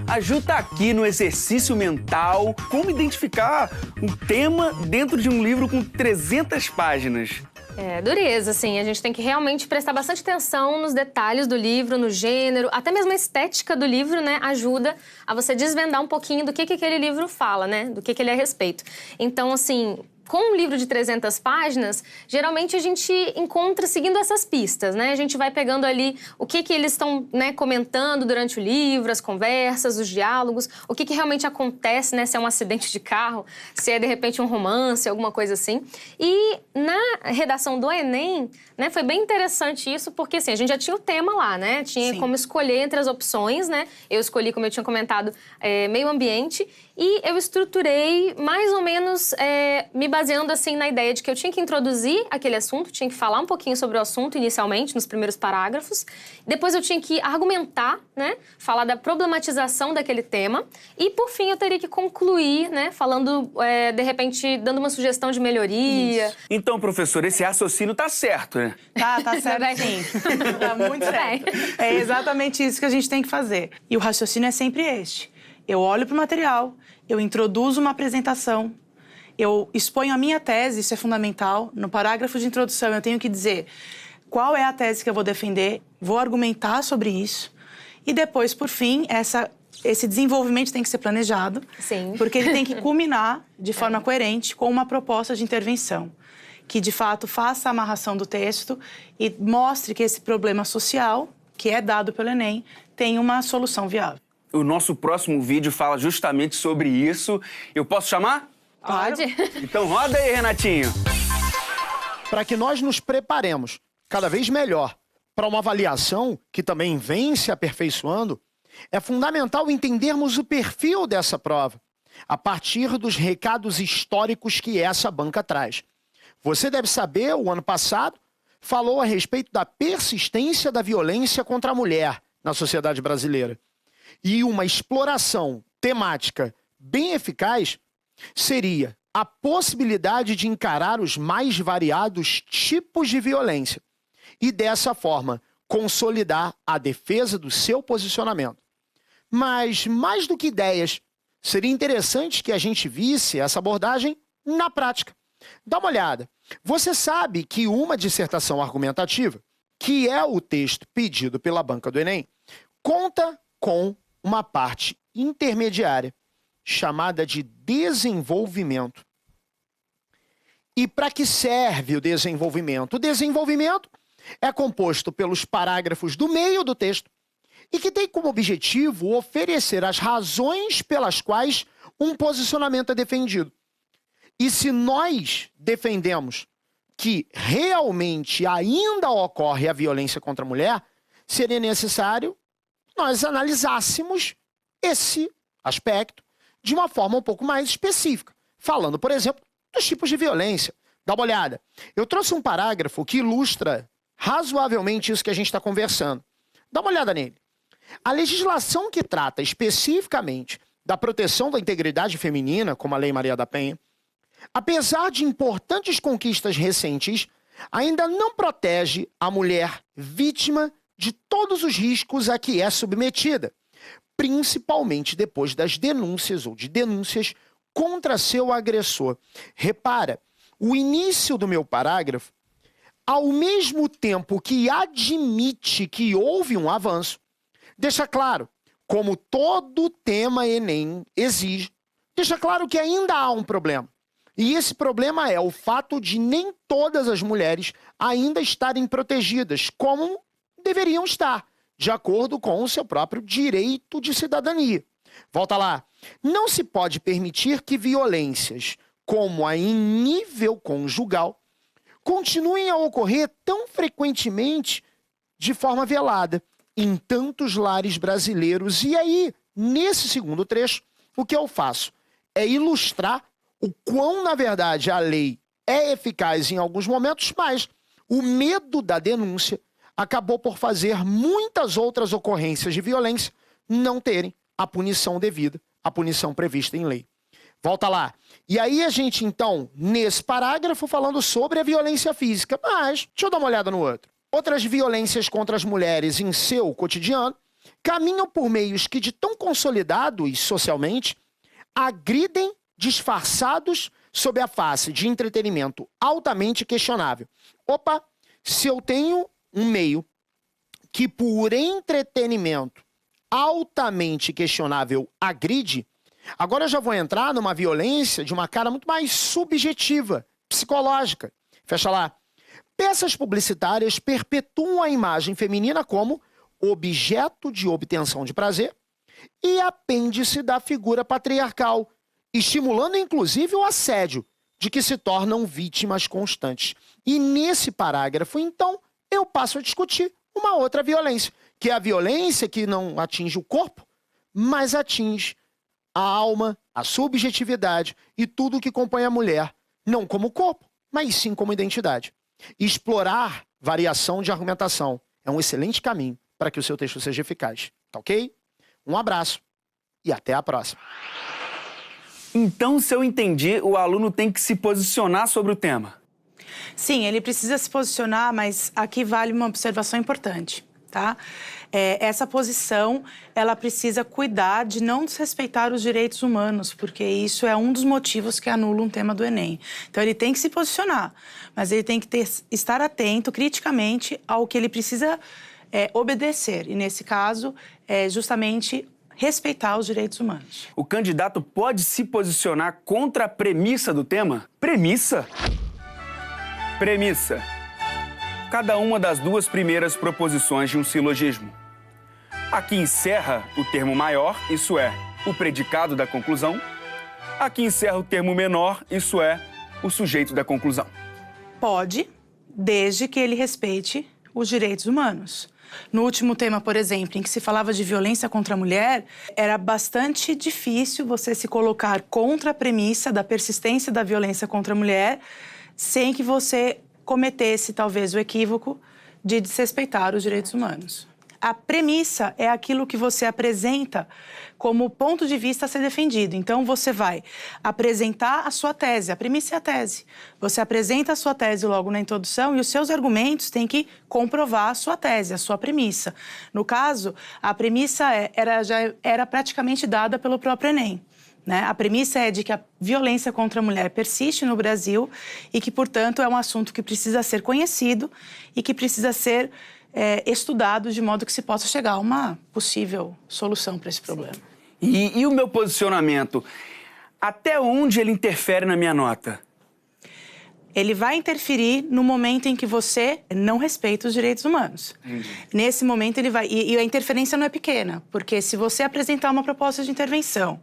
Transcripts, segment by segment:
ajuda aqui no exercício mental como identificar um tema dentro de um livro com 300 páginas. É, dureza, assim, a gente tem que realmente prestar bastante atenção nos detalhes do livro, no gênero, até mesmo a estética do livro, né, ajuda a você desvendar um pouquinho do que aquele livro fala, né, do que ele é a respeito. Então, assim, com um livro de 300 páginas, geralmente a gente encontra seguindo essas pistas, né? A gente vai pegando ali o que eles estão, né, comentando durante o livro, as conversas, os diálogos, o que realmente acontece, né? Se é um acidente de carro, se é, de repente, um romance, alguma coisa assim. E na redação do Enem, né, foi bem interessante isso, porque, assim, a gente já tinha o tema lá, né? Tinha Sim. como escolher entre as opções, né? Eu escolhi, como eu tinha comentado, meio ambiente, e eu estruturei mais ou menos me baseando assim na ideia de que eu tinha que introduzir aquele assunto, tinha que falar um pouquinho sobre o assunto inicialmente, nos primeiros parágrafos. Depois eu tinha que argumentar, né? Falar da problematização daquele tema. E, por fim, eu teria que concluir, né? Falando, de repente, dando uma sugestão de melhoria. Isso. Então, professor, esse raciocínio tá certo, né? Tá certo sim. Tá muito certo. É exatamente isso que a gente tem que fazer. E o raciocínio é sempre este. Eu olho para o material, eu introduzo uma apresentação, eu exponho a minha tese, isso é fundamental. No parágrafo de introdução, eu tenho que dizer qual é a tese que eu vou defender, vou argumentar sobre isso. E depois, por fim, esse desenvolvimento tem que ser planejado. Sim. Porque ele tem que culminar de forma coerente com uma proposta de intervenção, que, de fato, faça a amarração do texto e mostre que esse problema social, que é dado pelo Enem, tem uma solução viável. O nosso próximo vídeo fala justamente sobre isso. Eu posso chamar? Pode. Então roda aí, Renatinho. Para que nós nos preparemos cada vez melhor para uma avaliação que também vem se aperfeiçoando, é fundamental entendermos o perfil dessa prova, a partir dos recados históricos que essa banca traz. Você deve saber, o ano passado, falou a respeito da persistência da violência contra a mulher na sociedade brasileira. E uma exploração temática bem eficaz seria a possibilidade de encarar os mais variados tipos de violência e, dessa forma, consolidar a defesa do seu posicionamento. Mas, mais do que ideias, seria interessante que a gente visse essa abordagem na prática. Dá uma olhada. Você sabe que uma dissertação argumentativa, que é o texto pedido pela banca do Enem, conta com uma parte intermediária, chamada de desenvolvimento. E para que serve o desenvolvimento? O desenvolvimento é composto pelos parágrafos do meio do texto e que tem como objetivo oferecer as razões pelas quais um posicionamento é defendido. E se nós defendemos que realmente ainda ocorre a violência contra a mulher, seria necessário nós analisássemos esse aspecto de uma forma um pouco mais específica, falando, por exemplo, dos tipos de violência. Dá uma olhada. Eu trouxe um parágrafo que ilustra razoavelmente isso que a gente está conversando. Dá uma olhada nele. A legislação que trata especificamente da proteção da integridade feminina, como a Lei Maria da Penha, apesar de importantes conquistas recentes, ainda não protege a mulher vítima de todos os riscos a que é submetida, principalmente depois das denúncias ou de denúncias contra seu agressor. Repara, o início do meu parágrafo, ao mesmo tempo que admite que houve um avanço, deixa claro, como todo tema Enem exige, deixa claro que ainda há um problema. E esse problema é o fato de nem todas as mulheres ainda estarem protegidas, como deveriam estar, de acordo com o seu próprio direito de cidadania. Volta lá. Não se pode permitir que violências, como a em nível conjugal, continuem a ocorrer tão frequentemente de forma velada em tantos lares brasileiros. E aí, nesse segundo trecho, o que eu faço é ilustrar o quão, na verdade, a lei é eficaz em alguns momentos, mas o medo da denúncia acabou por fazer muitas outras ocorrências de violência não terem a punição devida, a punição prevista em lei. Volta lá. E aí a gente, então, nesse parágrafo, falando sobre a violência física. Mas, deixa eu dar uma olhada no outro. Outras violências contra as mulheres em seu cotidiano caminham por meios que, de tão consolidados socialmente, agridem disfarçados sob a face de entretenimento altamente questionável. Opa, se eu tenho um meio que, por entretenimento altamente questionável, agride, agora eu já vou entrar numa violência de uma cara muito mais subjetiva, psicológica. Fecha lá. Peças publicitárias perpetuam a imagem feminina como objeto de obtenção de prazer e apêndice da figura patriarcal, estimulando inclusive o assédio, de que se tornam vítimas constantes. E nesse parágrafo, então, eu passo a discutir uma outra violência, que é a violência que não atinge o corpo, mas atinge a alma, a subjetividade e tudo o que compõe a mulher, não como corpo, mas sim como identidade. Explorar variação de argumentação é um excelente caminho para que o seu texto seja eficaz. Tá ok? Um abraço e até a próxima. Então, se eu entendi, o aluno tem que se posicionar sobre o tema. Sim, ele precisa se posicionar, mas aqui vale uma observação importante, tá? Essa posição, ela precisa cuidar de não desrespeitar os direitos humanos, porque isso é um dos motivos que anula um tema do Enem. Então, ele tem que se posicionar, mas ele tem que estar atento criticamente ao que ele precisa obedecer. E, nesse caso, justamente respeitar os direitos humanos. O candidato pode se posicionar contra a premissa do tema? Premissa? Premissa. Cada uma das duas primeiras proposições de um silogismo. Aqui encerra o termo maior, isso é, o predicado da conclusão. Aqui encerra o termo menor, isso é, o sujeito da conclusão. Pode, desde que ele respeite os direitos humanos. No último tema, por exemplo, em que se falava de violência contra a mulher, era bastante difícil você se colocar contra a premissa da persistência da violência contra a mulher, sem que você cometesse, talvez, o equívoco de desrespeitar os direitos humanos. A premissa é aquilo que você apresenta como ponto de vista a ser defendido. Então, você vai apresentar a sua tese. A premissa é a tese. Você apresenta a sua tese logo na introdução e os seus argumentos têm que comprovar a sua tese, a sua premissa. No caso, a premissa já era praticamente dada pelo próprio Enem. Né? A premissa é de que a violência contra a mulher persiste no Brasil e que, portanto, é um assunto que precisa ser conhecido e que precisa ser estudado de modo que se possa chegar a uma possível solução para esse problema. E o meu posicionamento? Até onde ele interfere na minha nota? Ele vai interferir no momento em que você não respeita os direitos humanos. Nesse momento ele vai... E a interferência não é pequena, porque se você apresentar uma proposta de intervenção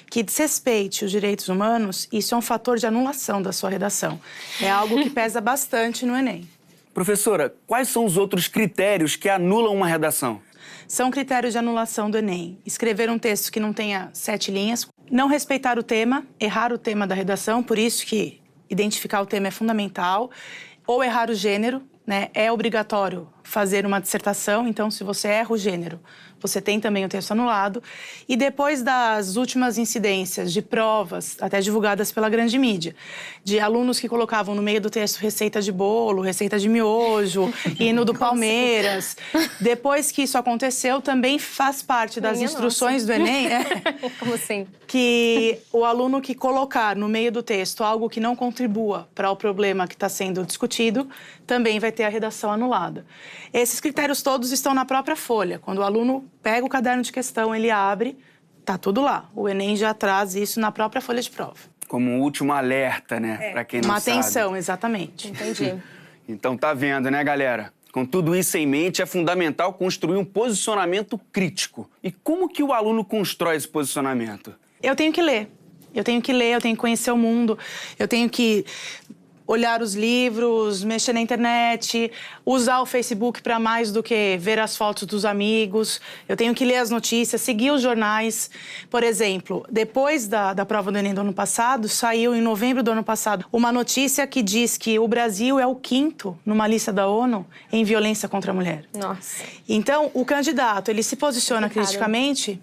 que desrespeite os direitos humanos, isso é um fator de anulação da sua redação. É algo que pesa bastante no Enem. Professora, quais são os outros critérios que anulam uma redação? São critérios de anulação do Enem. Escrever um texto que não tenha 7 linhas, não respeitar o tema, errar o tema da redação, por isso que identificar o tema é fundamental, ou errar o gênero, né? É obrigatório fazer uma dissertação, então se você erra o gênero, você tem também o texto anulado. E depois das últimas incidências de provas, até divulgadas pela grande mídia, de alunos que colocavam no meio do texto receita de bolo, receita de miojo, hino do Palmeiras. Depois que isso aconteceu, também faz parte das instruções do Enem. Como assim? Que o aluno que colocar no meio do texto algo que não contribua para o problema que está sendo discutido, também vai ter a redação anulada. Esses critérios todos estão na própria folha. Quando o aluno pega o caderno de questão, ele abre, tá tudo lá. O Enem já traz isso na própria folha de prova. Como um último alerta, né? Para quem não sabe. Uma atenção, exatamente. Entendi. Então tá vendo, né, galera? Com tudo isso em mente, é fundamental construir um posicionamento crítico. E como que o aluno constrói esse posicionamento? Eu tenho que ler. Eu tenho que ler, eu tenho que conhecer o mundo, eu tenho que olhar os livros, mexer na internet, usar o Facebook para mais do que ver as fotos dos amigos. Eu tenho que ler as notícias, seguir os jornais. Por exemplo, depois da prova do Enem do ano passado, saiu em novembro do ano passado uma notícia que diz que o Brasil é o 5º numa lista da ONU em violência contra a mulher. Nossa. Então, o candidato, ele se posiciona criticamente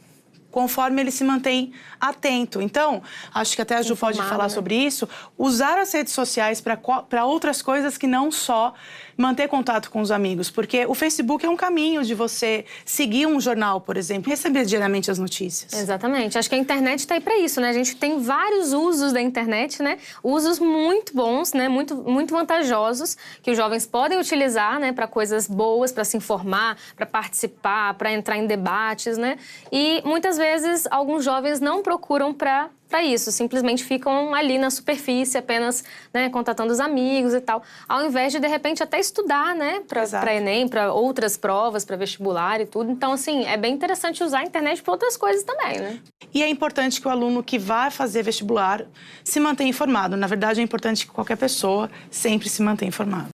conforme ele se mantém atento. Então, acho que até a Ju pode falar sobre isso, usar as redes sociais para outras coisas que não só manter contato com os amigos, porque o Facebook é um caminho de você seguir um jornal, por exemplo, e receber diariamente as notícias. Exatamente. Acho que a internet está aí para isso, né? A gente tem vários usos da internet, né? Usos muito bons, né? Muito vantajosos, que os jovens podem utilizar, né? Para coisas boas, para se informar, para participar, para entrar em debates, né? E muitas vezes alguns jovens não procuram para isso, simplesmente ficam ali na superfície, apenas, né, contatando os amigos e tal, ao invés de repente, até estudar, né, para Enem, para outras provas, para vestibular e tudo. Então, assim, é bem interessante usar a internet para outras coisas também, né? E é importante que o aluno que vai fazer vestibular se mantenha informado. Na verdade, é importante que qualquer pessoa sempre se mantenha informado.